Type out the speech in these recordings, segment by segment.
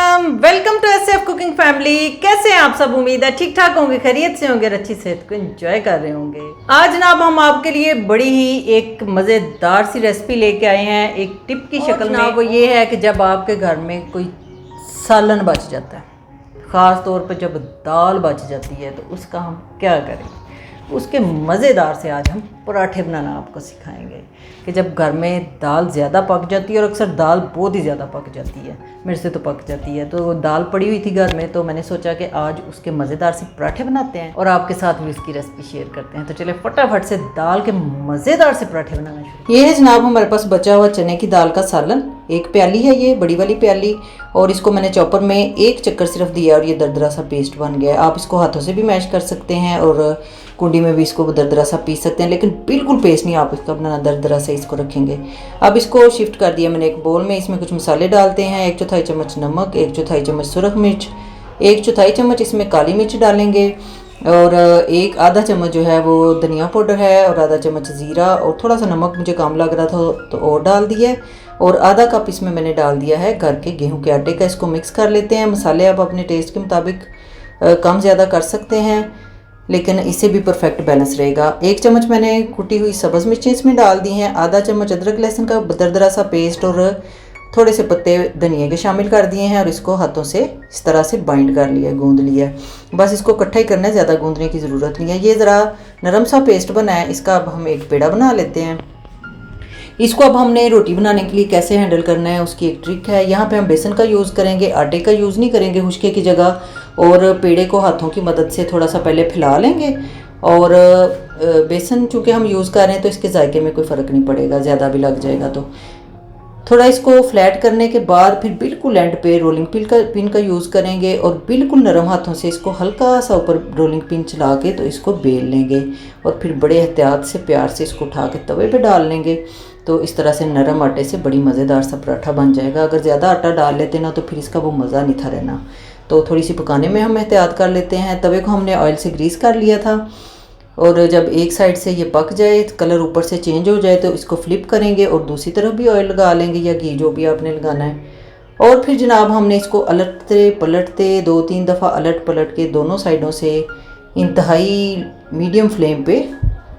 अस्सलाम, welcome to SF cooking family. कैसे हैं आप सब? उम्मीद है ठीक ठाक होंगे, खैरियत से होंगे और अच्छी सेहत को एंजॉय कर रहे होंगे। आज जनाब हम आपके लिए बड़ी ही एक मज़ेदार सी रेसिपी लेके आए हैं, एक टिप की शक्ल में। वो ये है कि जब आपके घर में कोई सालन बच जाता है, ख़ास तौर पर जब दाल बच जाती है, तो उसका हम क्या करें। उसके मज़ेदार से आज हम पराठे बनाना आपको सिखाएंगे कि जब घर में दाल ज़्यादा पक जाती है, और अक्सर दाल बहुत ही ज़्यादा पक जाती है, मेरे से तो पक जाती है, तो दाल पड़ी हुई थी घर में, तो मैंने सोचा कि आज उसके मज़ेदार से पराठे बनाते हैं और आपके साथ भी उसकी रेसिपी शेयर करते हैं। तो चले फटाफट से दाल के मज़ेदार से पराठे बनाना शुरू। ये है जनाब हमारे पास बचा हुआ चने की दाल का सालन। एक प्याली है, ये बड़ी वाली प्याली, और इसको मैंने चॉपर में एक चक्कर सिर्फ दिया और ये दरदरा सा पेस्ट बन गया। आप इसको हाथों से भी मैश कर सकते हैं और कुंडी में भी इसको दरदरा सा पीस सकते हैं, लेकिन बिल्कुल पेस्ट नहीं आप इसका बनाना, दरदरा से इसको रखेंगे। अब इसको शिफ्ट कर दिया मैंने एक बोल में। इसमें कुछ मसाले डालते हैं। 1/4 चम्मच नमक, 1/4 चम्मच सुरख मिर्च, 1/4 चम्मच इसमें काली मिर्च डालेंगे, और एक आधा चम्मच जो है वो धनिया पाउडर है, और आधा चम्मच ज़ीरा, और थोड़ा सा नमक मुझे कम लग रहा था तो और डाल दिया, और आधा कप इसमें मैंने डाल दिया है घर के गेहूं के आटे का। इसको मिक्स कर लेते हैं। मसाले आप अपने टेस्ट के मुताबिक कम ज़्यादा कर सकते हैं, लेकिन इससे भी परफेक्ट बैलेंस रहेगा। 1 चम्मच मैंने कुटी हुई सब्ज़ मिर्चें इसमें डाल दी हैं, आधा चम्मच अदरक लहसुन का दरदरा सा पेस्ट, और थोड़े से पत्ते धनिया के शामिल कर दिए हैं, और इसको हाथों से इस तरह से बाइंड कर लिया, गूंद लिया। बस इसको इकट्ठा ही करना है, ज़्यादा गूंदने की ज़रूरत नहीं है। ये ज़रा नरम सा पेस्ट बना है, इसका अब हम एक पेड़ा बना लेते हैं। इसको अब हमने रोटी बनाने के लिए कैसे हैंडल करना है उसकी एक ट्रिक है। यहाँ पे हम बेसन का यूज़ करेंगे, आटे का यूज़ नहीं करेंगे हुश्के की जगह, और पेड़े को हाथों की मदद से थोड़ा सा पहले फैला लेंगे, और बेसन चूँकि हम यूज़ कर रहे हैं तो इसके जायके में कोई फ़र्क नहीं पड़ेगा, ज़्यादा भी लग जाएगा तो। थोड़ा इसको फ्लैट करने के बाद फिर बिल्कुल एंड पे रोलिंग पिन का यूज़ करेंगे, और बिल्कुल नरम हाथों से इसको हल्का सा ऊपर रोलिंग पिन चला के तो इसको बेल लेंगे, और फिर बड़े एहतियात से प्यार से इसको उठा के तवे पे डाल लेंगे। तो इस तरह से नरम आटे से बड़ी मज़ेदार सा पराठा बन जाएगा। अगर ज़्यादा आटा डाल लेते ना तो फिर इसका वो मज़ा नहीं था रहना। तो थोड़ी सी पकाने में हम एहतियात कर लेते हैं। तवे को हमने ऑयल से ग्रीस कर लिया था, और जब एक साइड से ये पक जाए, कलर ऊपर से चेंज हो जाए, तो इसको फ्लिप करेंगे और दूसरी तरफ भी ऑयल लगा लेंगे या घी, जो भी आपने लगाना है। और फिर जनाब हमने इसको अलटते पलटते 2-3 दफ़ा अलट पलट के दोनों साइडों से इंतहाई मीडियम फ्लेम पे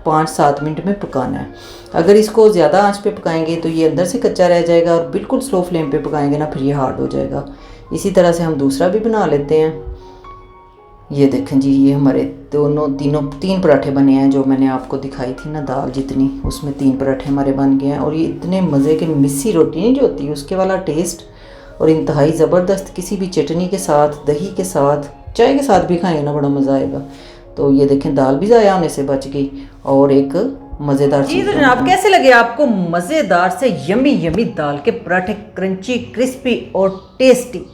5-7 मिनट में पकाना है। अगर इसको ज़्यादा आंच पे पकाएंगे तो ये अंदर से कच्चा रह जाएगा, और बिल्कुल स्लो फ्लेम पे पकाएंगे ना फिर ये हार्ड हो जाएगा। इसी तरह से हम दूसरा भी बना लेते हैं। ये देखें जी, ये हमारे तीन पराठे बने हैं, जो मैंने आपको दिखाई थी ना दाल जितनी, उसमें 3 पराठे हमारे बन गए हैं। और ये इतने मज़े के, मिस्सी रोटी नहीं जो होती है उसके वाला टेस्ट, और इंतहाई ज़बरदस्त, किसी भी चटनी के साथ, दही के साथ, चाय के साथ भी खाएंगे ना बड़ा मज़ा आएगा। तो ये देखें दाल भी ज़ाया होने से बच गई, और एक मज़ेदार चीज़। तो जनाब कैसे लगे आपको मज़ेदार से यमी यमी दाल के पराठे, क्रंची, क्रिस्पी और टेस्टी।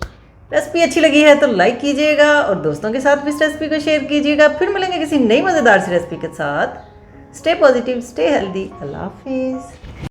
रेसिपी अच्छी लगी है तो लाइक कीजिएगा, और दोस्तों के साथ भी इस रेसिपी को शेयर कीजिएगा। फिर मिलेंगे किसी नई मज़ेदार सी रेसिपी के साथ। Stay positive, stay healthy. अल्लाह हाफिज़।